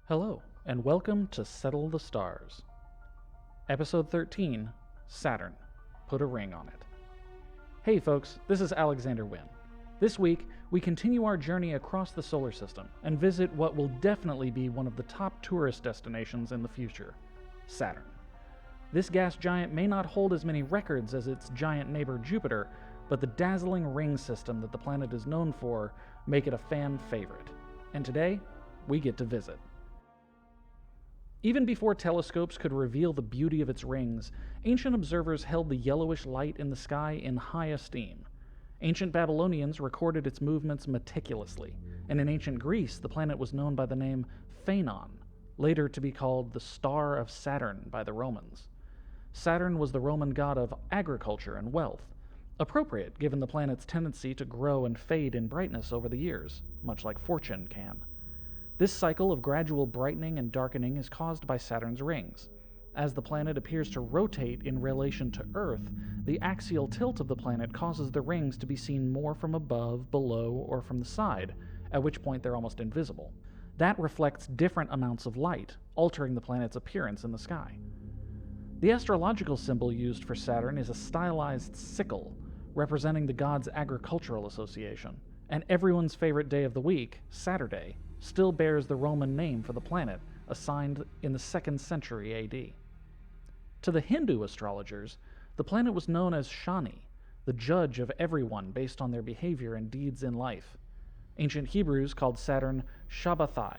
Hello, and welcome to Settle the Stars. Episode 13, Saturn. Put a ring on it. Hey folks, this is Alexander Winn. This week, we continue our journey across the solar system and visit what will definitely be one of the top tourist destinations in the future, Saturn. This gas giant may not hold as many records as its giant neighbor Jupiter, but the dazzling ring system that the planet is known for make it a fan favorite. And today, we get to visit. Even before telescopes could reveal the beauty of its rings, ancient observers held the yellowish light in the sky in high esteem. Ancient Babylonians recorded its movements meticulously, and in ancient Greece the planet was known by the name Phaenon, later to be called the Star of Saturn by the Romans. Saturn was the Roman god of agriculture and wealth, appropriate given the planet's tendency to grow and fade in brightness over the years, much like fortune can. This cycle of gradual brightening and darkening is caused by Saturn's rings. As the planet appears to rotate in relation to Earth, the axial tilt of the planet causes the rings to be seen more from above, below, or from the side, at which point they're almost invisible. That reflects different amounts of light, altering the planet's appearance in the sky. The astrological symbol used for Saturn is a stylized sickle, representing the god's agricultural association, and everyone's favorite day of the week, Saturday, still bears the Roman name for the planet, assigned in the 2nd century AD. To the Hindu astrologers, the planet was known as Shani, the judge of everyone based on their behavior and deeds in life. Ancient Hebrews called Saturn Shabbathai,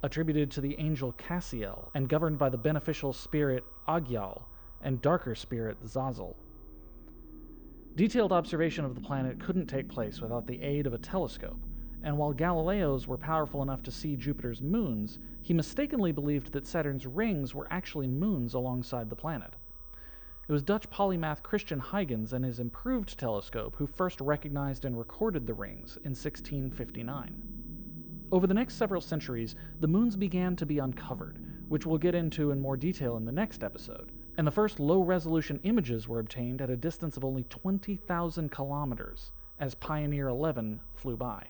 attributed to the angel Cassiel, and governed by the beneficial spirit Agyal and darker spirit Zazel. Detailed observation of the planet couldn't take place without the aid of a telescope, and while Galileo's were powerful enough to see Jupiter's moons, he mistakenly believed that Saturn's rings were actually moons alongside the planet. It was Dutch polymath Christian Huygens and his improved telescope who first recognized and recorded the rings in 1659. Over the next several centuries, the moons began to be uncovered, which we'll get into in more detail in the next episode, and the first low-resolution images were obtained at a distance of only 20,000 kilometers as Pioneer 11 flew by.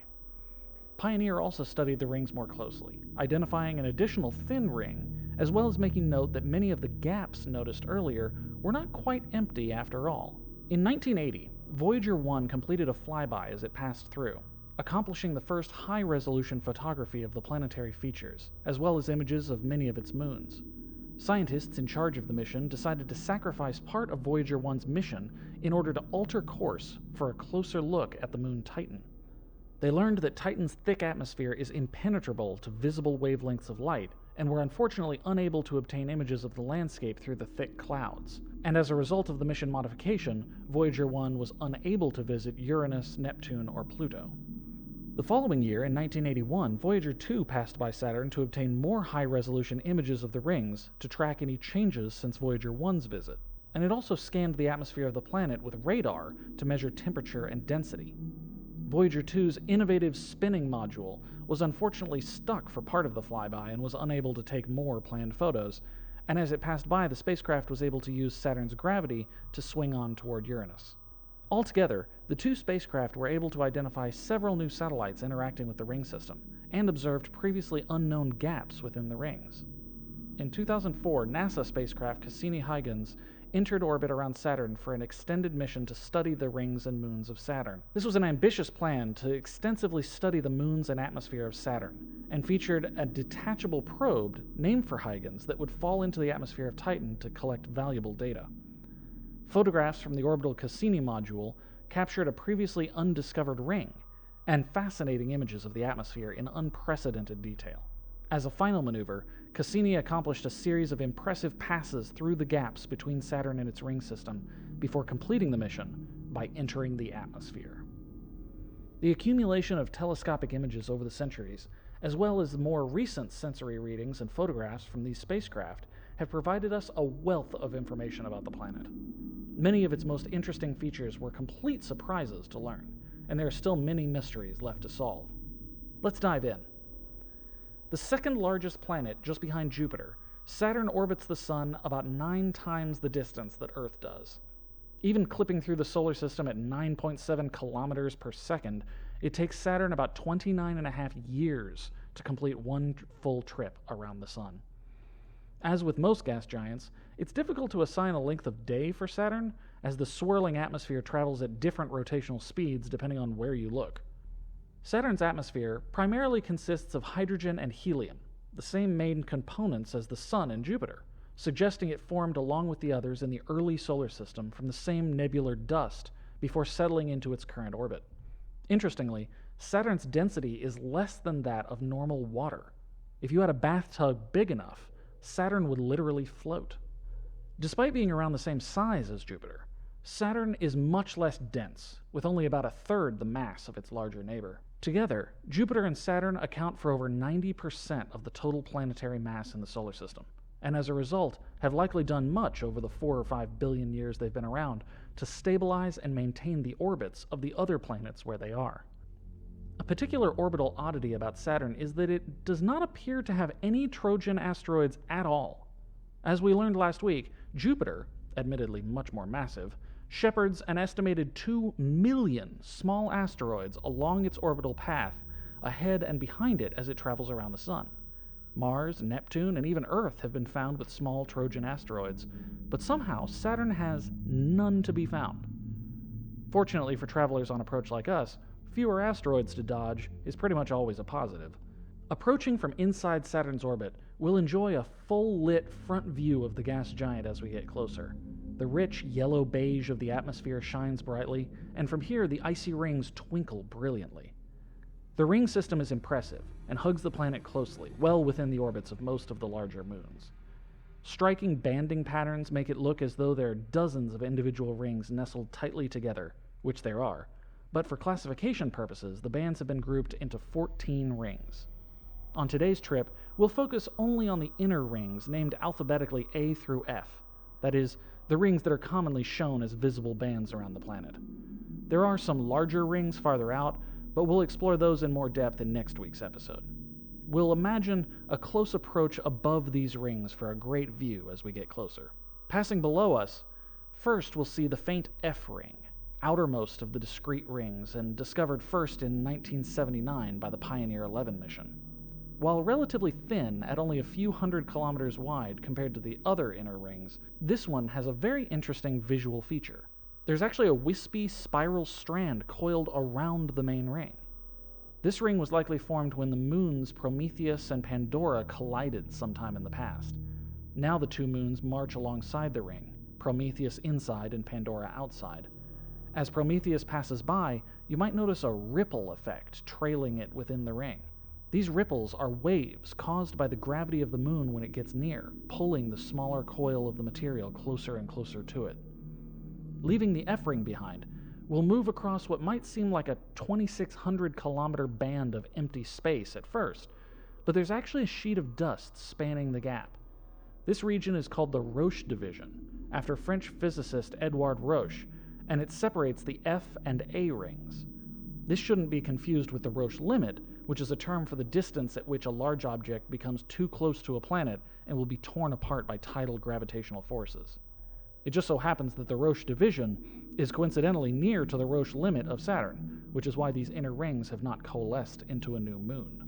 Pioneer also studied the rings more closely, identifying an additional thin ring, as well as making note that many of the gaps noticed earlier were not quite empty after all. In 1980, Voyager 1 completed a flyby as it passed through, accomplishing the first high-resolution photography of the planetary features, as well as images of many of its moons. Scientists in charge of the mission decided to sacrifice part of Voyager 1's mission in order to alter course for a closer look at the moon Titan. They learned that Titan's thick atmosphere is impenetrable to visible wavelengths of light, and were unfortunately unable to obtain images of the landscape through the thick clouds. And as a result of the mission modification, Voyager 1 was unable to visit Uranus, Neptune, or Pluto. The following year, in 1981, Voyager 2 passed by Saturn to obtain more high-resolution images of the rings to track any changes since Voyager 1's visit, and it also scanned the atmosphere of the planet with radar to measure temperature and density. Voyager 2's innovative spinning module was unfortunately stuck for part of the flyby and was unable to take more planned photos, and as it passed by, the spacecraft was able to use Saturn's gravity to swing on toward Uranus. Altogether, the two spacecraft were able to identify several new satellites interacting with the ring system, and observed previously unknown gaps within the rings. In 2004, NASA spacecraft Cassini-Huygens entered orbit around Saturn for an extended mission to study the rings and moons of Saturn. This was an ambitious plan to extensively study the moons and atmosphere of Saturn, and featured a detachable probe named for Huygens that would fall into the atmosphere of Titan to collect valuable data. Photographs from the orbital Cassini module captured a previously undiscovered ring, and fascinating images of the atmosphere in unprecedented detail. As a final maneuver, Cassini accomplished a series of impressive passes through the gaps between Saturn and its ring system before completing the mission by entering the atmosphere. The accumulation of telescopic images over the centuries, as well as the more recent sensory readings and photographs from these spacecraft, have provided us a wealth of information about the planet. Many of its most interesting features were complete surprises to learn, and there are still many mysteries left to solve. Let's dive in. The second largest planet, just behind Jupiter, Saturn orbits the Sun about 9 times the distance that Earth does. Even clipping through the solar system at 9.7 kilometers per second, it takes Saturn about 29.5 years to complete one full trip around the Sun. As with most gas giants, it's difficult to assign a length of day for Saturn, as the swirling atmosphere travels at different rotational speeds depending on where you look. Saturn's atmosphere primarily consists of hydrogen and helium, the same main components as the Sun and Jupiter, suggesting it formed along with the others in the early solar system from the same nebular dust before settling into its current orbit. Interestingly, Saturn's density is less than that of normal water. If you had a bathtub big enough, Saturn would literally float. Despite being around the same size as Jupiter, Saturn is much less dense, with only about a third the mass of its larger neighbor. Together, Jupiter and Saturn account for over 90% of the total planetary mass in the solar system, and as a result have likely done much over the 4 or 5 billion years they've been around to stabilize and maintain the orbits of the other planets where they are. A particular orbital oddity about Saturn is that it does not appear to have any Trojan asteroids at all. As we learned last week, Jupiter, admittedly much more massive, shepherds an estimated 2 million small asteroids along its orbital path, ahead and behind it as it travels around the Sun. Mars, Neptune, and even Earth have been found with small Trojan asteroids, but somehow Saturn has none to be found. Fortunately for travelers on approach like us, fewer asteroids to dodge is pretty much always a positive. Approaching from inside Saturn's orbit, we'll enjoy a full-lit front view of the gas giant as we get closer. The rich yellow beige of the atmosphere shines brightly, and from here the icy rings twinkle brilliantly. The ring system is impressive and hugs the planet closely, well within the orbits of most of the larger moons. Striking banding patterns make it look as though there are dozens of individual rings nestled tightly together, which there are, but for classification purposes, the bands have been grouped into 14 rings. On today's trip, we'll focus only on the inner rings named alphabetically A through F, that is, the rings that are commonly shown as visible bands around the planet. There are some larger rings farther out, but we'll explore those in more depth in next week's episode. We'll imagine a close approach above these rings for a great view as we get closer. Passing below us, first we'll see the faint F ring, outermost of the discrete rings and discovered first in 1979 by the Pioneer 11 mission. While relatively thin, at only a few hundred kilometers wide compared to the other inner rings, this one has a very interesting visual feature. There's actually a wispy spiral strand coiled around the main ring. This ring was likely formed when the moons Prometheus and Pandora collided sometime in the past. Now the two moons march alongside the ring, Prometheus inside and Pandora outside. As Prometheus passes by, you might notice a ripple effect trailing it within the ring. These ripples are waves caused by the gravity of the moon when it gets near, pulling the smaller coil of the material closer and closer to it. Leaving the F ring behind, we'll move across what might seem like a 2,600 kilometer band of empty space at first, but there's actually a sheet of dust spanning the gap. This region is called the Roche Division, after French physicist Edouard Roche, and it separates the F and A rings. This shouldn't be confused with the Roche limit, which is a term for the distance at which a large object becomes too close to a planet and will be torn apart by tidal gravitational forces. It just so happens that the Roche Division is coincidentally near to the Roche limit of Saturn, which is why these inner rings have not coalesced into a new moon.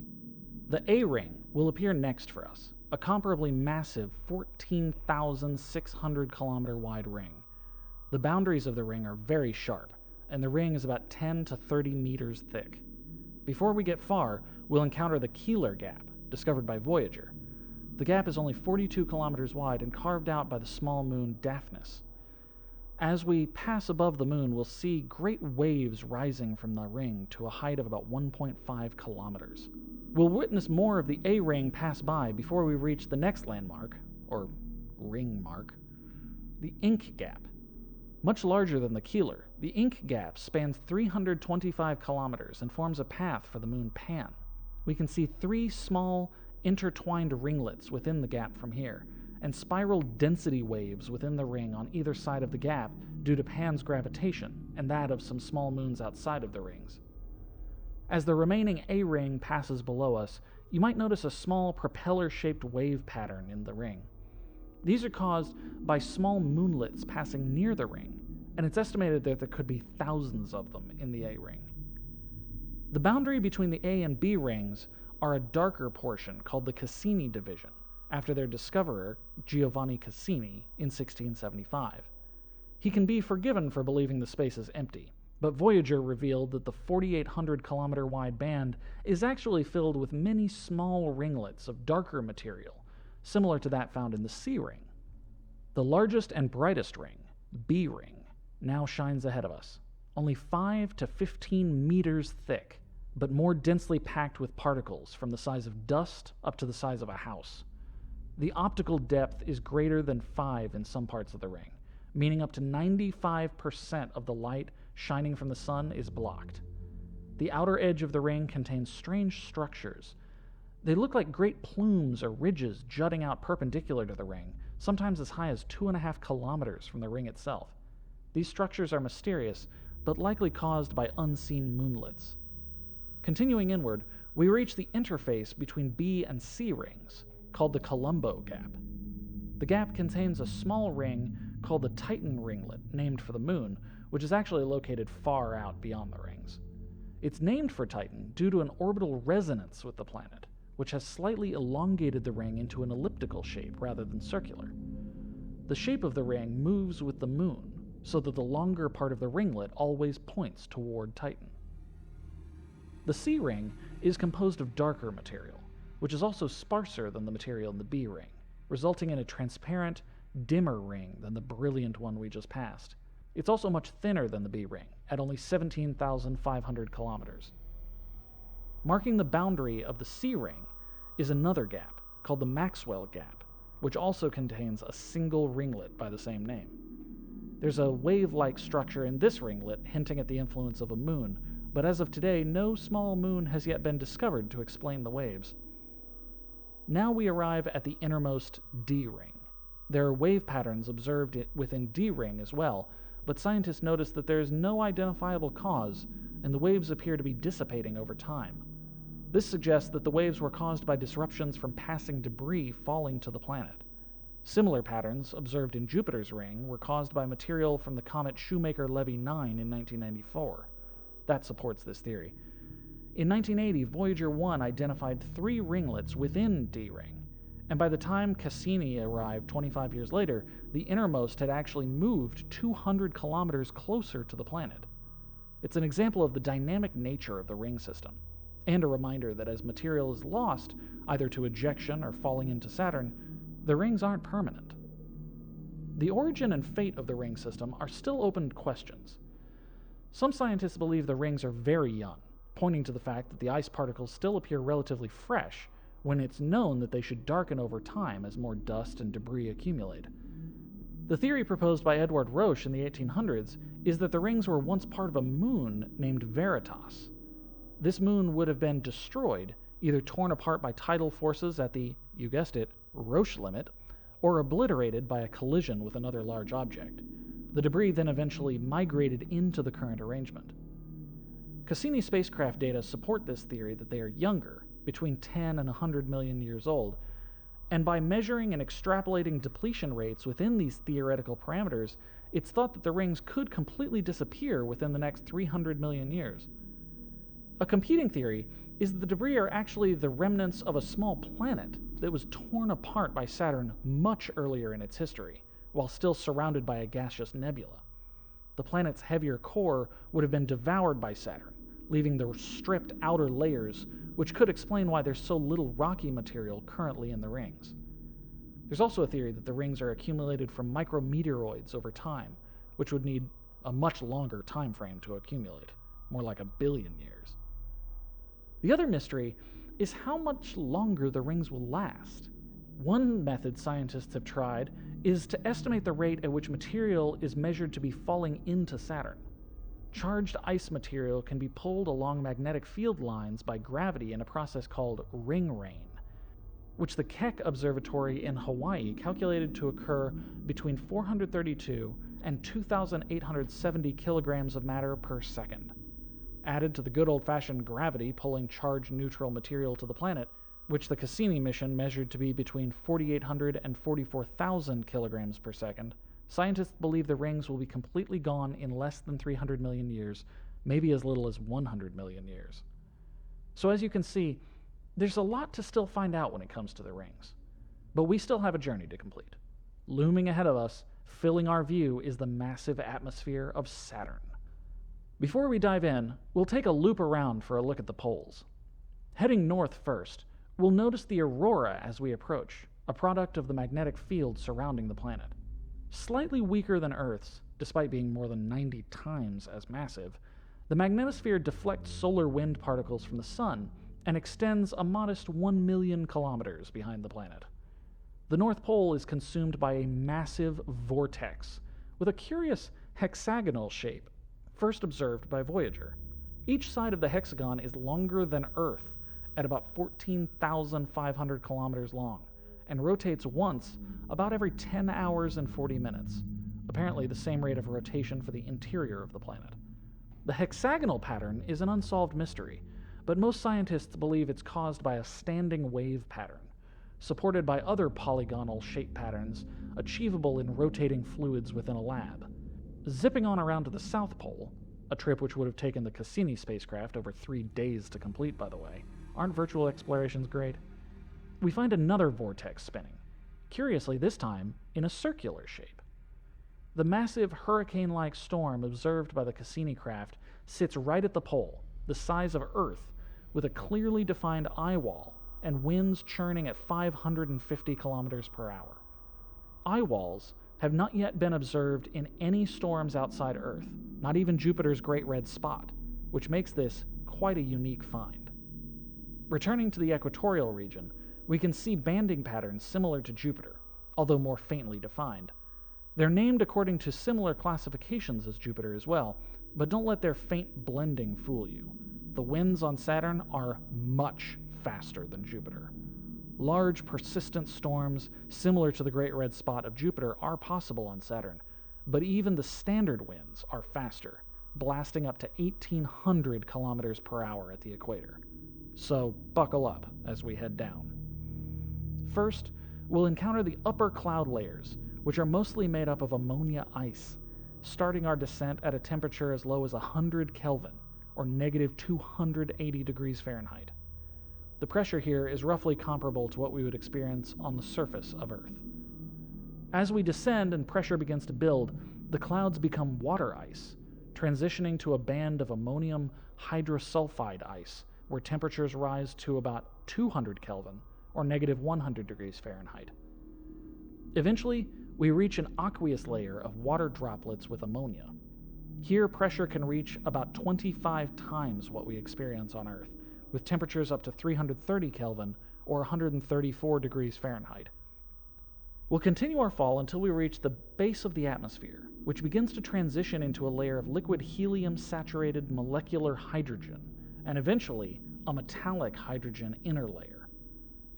The A ring will appear next for us, a comparably massive 14,600 kilometer wide ring. The boundaries of the ring are very sharp, and the ring is about 10 to 30 meters thick. Before we get far, we'll encounter the Keeler Gap, discovered by Voyager. The gap is only 42 kilometers wide and carved out by the small moon Daphnis. As we pass above the moon, we'll see great waves rising from the ring to a height of about 1.5 kilometers. We'll witness more of the A ring pass by before we reach the next landmark, or ring mark, the Ink Gap. Much larger than the Keeler, the Ink Gap spans 325 kilometers and forms a path for the moon Pan. We can see 3 small, intertwined ringlets within the gap from here, and spiral density waves within the ring on either side of the gap due to Pan's gravitation and that of some small moons outside of the rings. As the remaining A ring passes below us, you might notice a small propeller-shaped wave pattern in the ring. These are caused by small moonlets passing near the ring, and it's estimated that there could be thousands of them in the A ring. The boundary between the A and B rings are a darker portion called the Cassini Division, after their discoverer, Giovanni Cassini, in 1675. He can be forgiven for believing the space is empty, but Voyager revealed that the 4,800-kilometer-wide band is actually filled with many small ringlets of darker material, similar to that found in the C ring. The largest and brightest ring, B ring, now shines ahead of us, only 5 to 15 meters thick, but more densely packed with particles from the size of dust up to the size of a house. The optical depth is greater than 5 in some parts of the ring, meaning up to 95% of the light shining from the sun is blocked. The outer edge of the ring contains strange structures. They look like great plumes or ridges jutting out perpendicular to the ring, sometimes as high as 2.5 kilometers from the ring itself. These structures are mysterious, but likely caused by unseen moonlets. Continuing inward, we reach the interface between B and C rings, called the Columbo Gap. The gap contains a small ring called the Titan ringlet, named for the moon, which is actually located far out beyond the rings. It's named for Titan due to an orbital resonance with the planet, which has slightly elongated the ring into an elliptical shape rather than circular. The shape of the ring moves with the moon, so that the longer part of the ringlet always points toward Titan. The C ring is composed of darker material, which is also sparser than the material in the B ring, resulting in a transparent, dimmer ring than the brilliant one we just passed. It's also much thinner than the B ring, at only 17,500 kilometers. Marking the boundary of the C ring is another gap, called the Maxwell Gap, which also contains a single ringlet by the same name. There's a wave-like structure in this ringlet hinting at the influence of a moon, but as of today, no small moon has yet been discovered to explain the waves. Now we arrive at the innermost D ring. There are wave patterns observed within D ring as well, but scientists notice that there is no identifiable cause, and the waves appear to be dissipating over time. This suggests that the waves were caused by disruptions from passing debris falling to the planet. Similar patterns observed in Jupiter's ring were caused by material from the comet Shoemaker-Levy 9 in 1994. That supports this theory. In 1980, Voyager 1 identified 3 ringlets within D ring, and by the time Cassini arrived 25 years later, the innermost had actually moved 200 kilometers closer to the planet. It's an example of the dynamic nature of the ring system, and a reminder that as material is lost, either to ejection or falling into Saturn, the rings aren't permanent. The origin and fate of the ring system are still open questions. Some scientists believe the rings are very young, pointing to the fact that the ice particles still appear relatively fresh when it's known that they should darken over time as more dust and debris accumulate. The theory proposed by Edward Roche in the 1800s is that the rings were once part of a moon named Veritas. This moon would have been destroyed, either torn apart by tidal forces at the, you guessed it, Roche limit, or obliterated by a collision with another large object. The debris then eventually migrated into the current arrangement. Cassini spacecraft data support this theory that they are younger, between 10 and 100 million years old, and by measuring and extrapolating depletion rates within these theoretical parameters, it's thought that the rings could completely disappear within the next 300 million years. A competing theory is that the debris are actually the remnants of a small planet that was torn apart by Saturn much earlier in its history, while still surrounded by a gaseous nebula. The planet's heavier core would have been devoured by Saturn, leaving the stripped outer layers, which could explain why there's so little rocky material currently in the rings. There's also a theory that the rings are accumulated from micrometeoroids over time, which would need a much longer time frame to accumulate, more like 1 billion years. The other mystery is how much longer the rings will last. One method scientists have tried is to estimate the rate at which material is measured to be falling into Saturn. Charged ice material can be pulled along magnetic field lines by gravity in a process called ring rain, which the Keck Observatory in Hawaii calculated to occur between 432 and 2,870 kilograms of matter per second. Added to the good old-fashioned gravity pulling charged neutral material to the planet, which the Cassini mission measured to be between 4,800 and 44,000 kilograms per second, scientists believe the rings will be completely gone in less than 300 million years, maybe as little as 100 million years. So as you can see, There's a lot to still find out when it comes to the rings, but we still have a journey to complete. Looming ahead of us, filling our view, is the massive atmosphere of Saturn. Before we dive in, we'll take a loop around for a look at the poles. Heading north first, we'll notice the aurora as we approach, a product of the magnetic field surrounding the planet. Slightly weaker than Earth's, despite being more than 90 times as massive, the magnetosphere deflects solar wind particles from the sun and extends a modest 1 million kilometers behind the planet. The North Pole is consumed by a massive vortex with a curious hexagonal shape, first observed by Voyager. Each side of the hexagon is longer than Earth, at about 14,500 kilometers long, and rotates once about every 10 hours and 40 minutes, apparently the same rate of rotation for the interior of the planet. The hexagonal pattern is an unsolved mystery, but most scientists believe it's caused by a standing wave pattern, supported by other polygonal shape patterns achievable in rotating fluids within a lab. Zipping on around to the South Pole, a trip which would have taken the Cassini spacecraft over 3 days to complete, by the way. Aren't virtual explorations great? We find another vortex spinning, curiously this time in a circular shape. The massive hurricane-like storm observed by the Cassini craft sits right at the pole, the size of Earth, with a clearly defined eye wall and winds churning at 550 kilometers per hour. Eye walls have not yet been observed in any storms outside Earth, not even Jupiter's Great Red Spot, which makes this quite a unique find. Returning to the equatorial region, we can see banding patterns similar to Jupiter, although more faintly defined. They're named according to similar classifications as Jupiter as well, but don't let their faint blending fool you. The winds on Saturn are much faster than Jupiter. Large, persistent storms, similar to the Great Red Spot of Jupiter, are possible on Saturn, but even the standard winds are faster, blasting up to 1,800 kilometers per hour at the equator. So buckle up as we head down. First, we'll encounter the upper cloud layers, which are mostly made up of ammonia ice, starting our descent at a temperature as low as 100 Kelvin, or negative 280 degrees Fahrenheit. The pressure here is roughly comparable to what we would experience on the surface of Earth. As we descend and pressure begins to build, the clouds become water ice, transitioning to a band of ammonium hydrosulfide ice, where temperatures rise to about 200 Kelvin, or negative 100 degrees Fahrenheit. Eventually, we reach an aqueous layer of water droplets with ammonia. Here, pressure can reach about 25 times what we experience on Earth, with temperatures up to 330 Kelvin, or 134 degrees Fahrenheit. We'll continue our fall until we reach the base of the atmosphere, which begins to transition into a layer of liquid helium-saturated molecular hydrogen, and eventually a metallic hydrogen inner layer.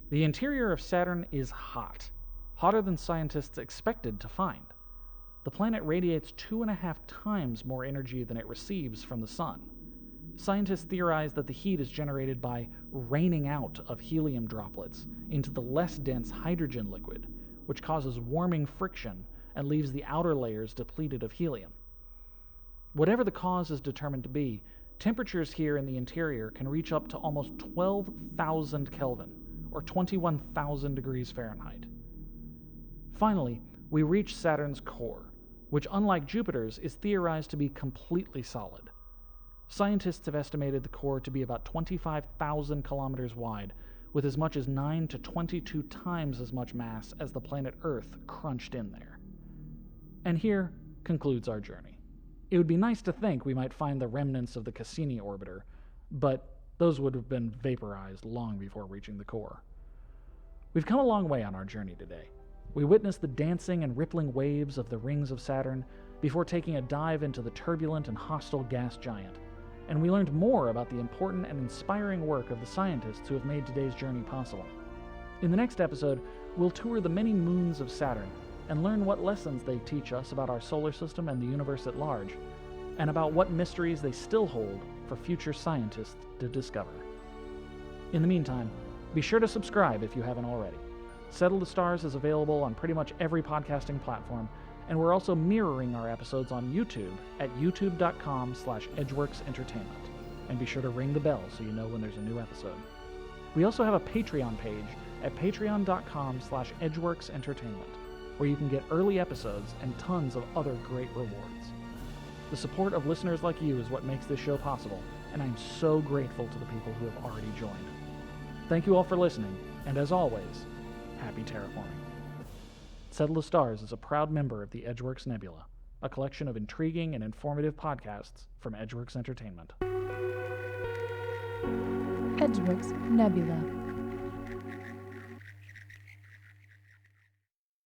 The interior of Saturn is hot, hotter than scientists expected to find. The planet radiates 2.5 times more energy than it receives from the sun. Scientists theorize that the heat is generated by raining out of helium droplets into the less dense hydrogen liquid, which causes warming friction and leaves the outer layers depleted of helium. Whatever the cause is determined to be, temperatures here in the interior can reach up to almost 12,000 Kelvin, or 21,000 degrees Fahrenheit. Finally, we reach Saturn's core, which, unlike Jupiter's, is theorized to be completely solid. Scientists have estimated the core to be about 25,000 kilometers wide, with as much as 9 to 22 times as much mass as the planet Earth crunched in there. And here concludes our journey. It would be nice to think we might find the remnants of the Cassini orbiter, but those would have been vaporized long before reaching the core. We've come a long way on our journey today. We witnessed the dancing and rippling waves of the rings of Saturn before taking a dive into the turbulent and hostile gas giant, and we learned more about the important and inspiring work of the scientists who have made today's journey possible. In the next episode, we'll tour the many moons of Saturn and learn what lessons they teach us about our solar system and the universe at large, and about what mysteries they still hold for future scientists to discover. In the meantime, be sure to subscribe if you haven't already. Settle the Stars is available on pretty much every podcasting platform, and we're also mirroring our episodes on YouTube at youtube.com/edgeworksentertainment. And be sure to ring the bell so you know when there's a new episode. We also have a Patreon page at patreon.com/edgeworksentertainment, where you can get early episodes and tons of other great rewards. The support of listeners like you is what makes this show possible, and I'm so grateful to the people who have already joined. Thank you all for listening, and as always, happy terraforming. Settle the Stars is a proud member of the Edgeworks Nebula, a collection of intriguing and informative podcasts from Edgeworks Entertainment. Edgeworks Nebula.